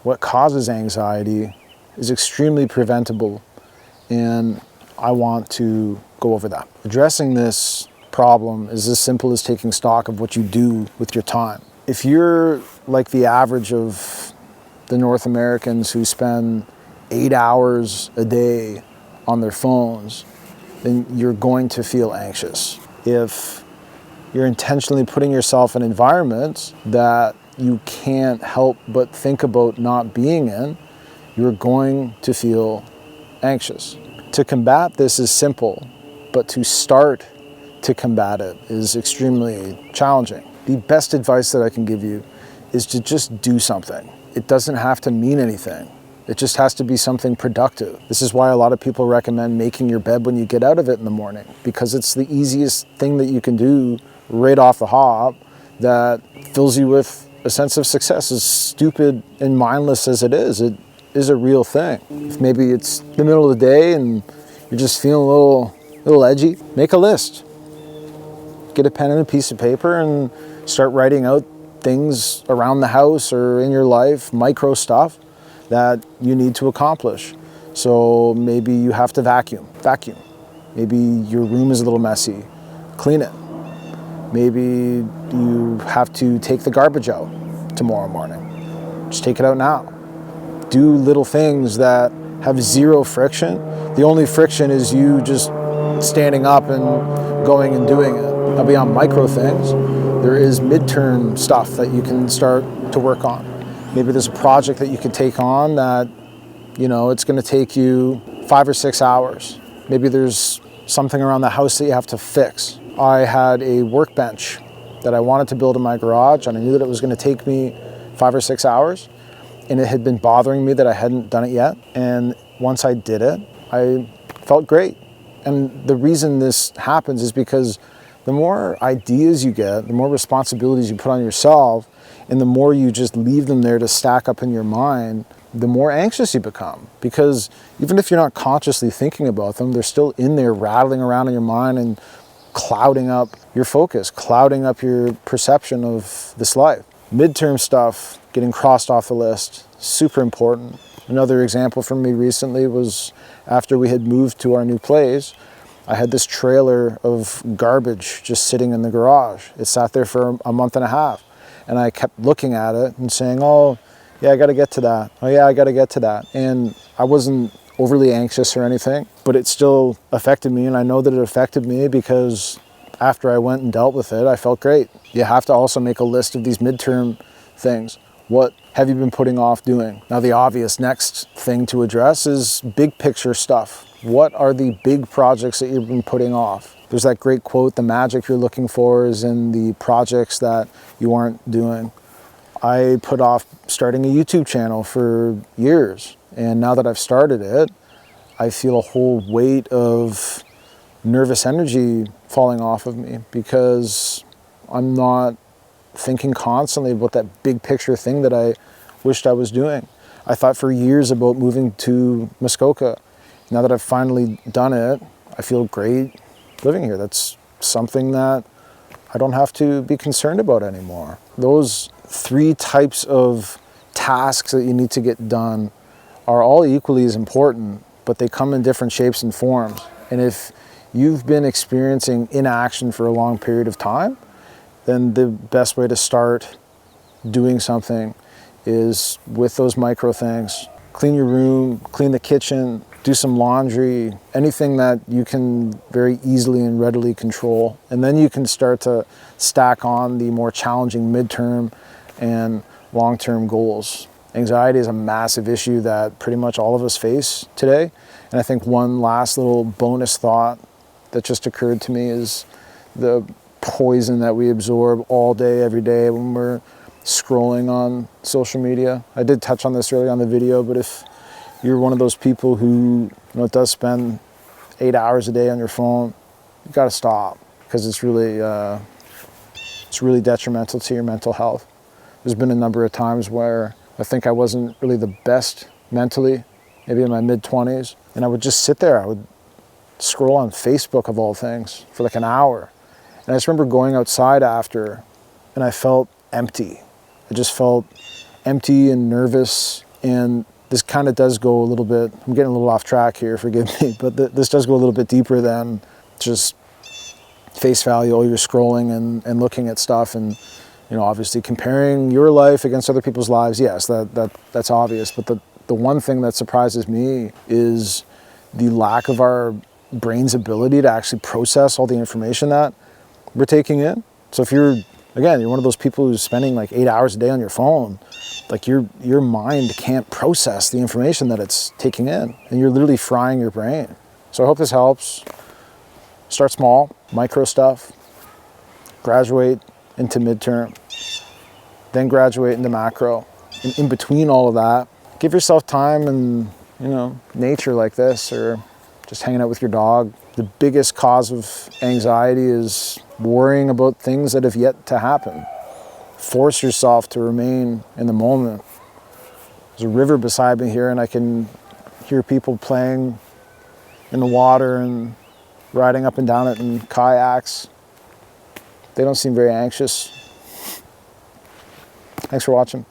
what causes anxiety is extremely preventable, and I want to go over that. Addressing this problem is as simple as taking stock of what you do with your time. If you're like the average of the North Americans who spend 8 hours a day on their phones, then you're going to feel anxious. If you're intentionally putting yourself in environments that you can't help but think about not being in, you're going to feel anxious. To combat this is simple, but to start to combat it is extremely challenging. The best advice that I can give you is to just do something. It doesn't have to mean anything. It just has to be something productive. This is why a lot of people recommend making your bed when you get out of it in the morning, because it's the easiest thing that you can do right off the hop that fills you with a sense of success. As stupid and mindless as it is a real thing. If maybe it's the middle of the day and you're just feeling a little edgy, make a list. Get a pen and a piece of paper and start writing out things around the house or in your life, micro stuff that you need to accomplish. So maybe you have to vacuum. Maybe your room is a little messy, clean it. Maybe you have to take the garbage out tomorrow morning. Just take it out now. Do little things that have zero friction. The only friction is you just standing up and going and doing it. Now beyond micro things, there is midterm stuff that you can start to work on. Maybe there's a project that you could take on that, it's going to take you 5 or 6 hours. Maybe there's something around the house that you have to fix. I had a workbench that I wanted to build in my garage, and I knew that it was going to take me 5 or 6 hours, and it had been bothering me that I hadn't done it yet. And once I did it, I felt great. And the reason this happens is because the more ideas you get, the more responsibilities you put on yourself, and the more you just leave them there to stack up in your mind, the more anxious you become. Because even if you're not consciously thinking about them, they're still in there rattling around in your mind and clouding up your focus, clouding up your perception of this life. Midterm stuff, getting crossed off the list, super important. Another example from me recently was after we had moved to our new place, I had this trailer of garbage just sitting in the garage. It sat there for a month and a half. And I kept looking at it and saying, oh, yeah, I got to get to that. Oh, yeah, I got to get to that. And I wasn't overly anxious or anything, but it still affected me. And I know that it affected me because after I went and dealt with it, I felt great. You have to also make a list of these midterm things. What have you been putting off doing? Now, the obvious next thing to address is big picture stuff. What are the big projects that you've been putting off? There's that great quote, the magic you're looking for is in the projects that you aren't doing. I put off starting a YouTube channel for years. And now that I've started it, I feel a whole weight of nervous energy falling off of me because I'm not thinking constantly about that big picture thing that I wished I was doing. I thought for years about moving to Muskoka. Now that I've finally done it, I feel great living here. That's something that I don't have to be concerned about anymore. Those 3 types of tasks that you need to get done are all equally as important, but they come in different shapes and forms. And if you've been experiencing inaction for a long period of time, then the best way to start doing something is with those micro things. Clean your room, clean the kitchen, do some laundry, anything that you can very easily and readily control. And then you can start to stack on the more challenging midterm and long-term goals. Anxiety is a massive issue that pretty much all of us face today. And I think one last little bonus thought that just occurred to me is the poison that we absorb all day, every day when we're scrolling on social media. I did touch on this earlier on the video, but if you're one of those people who does spend 8 hours a day on your phone, you got to stop because it's really detrimental to your mental health. There's been a number of times where I think I wasn't really the best mentally, maybe in my mid-20s, and I would just sit there. I would scroll on Facebook of all things for like an hour. And I just remember going outside after and I felt empty. I just felt empty and nervous And this kind of does go a little bit, I'm getting a little off track here, forgive me, but this does go a little bit deeper than just face value. Oh, you're scrolling and looking at stuff and, obviously comparing your life against other people's lives. Yes, that's obvious. But the one thing that surprises me is the lack of our brain's ability to actually process all the information that we're taking in. So if you're one of those people who's spending like 8 hours a day on your phone, like your mind can't process the information that it's taking in, and you're literally frying your brain. So I hope this helps. Start small, micro stuff, graduate into midterm, then graduate into macro. And in between all of that, give yourself time and, nature like this, or just hanging out with your dog. The biggest cause of anxiety is worrying about things that have yet to happen. Force yourself to remain in the moment. There's a river beside me here, and I can hear people playing in the water and riding up and down it in kayaks. They don't seem very anxious. Thanks for watching.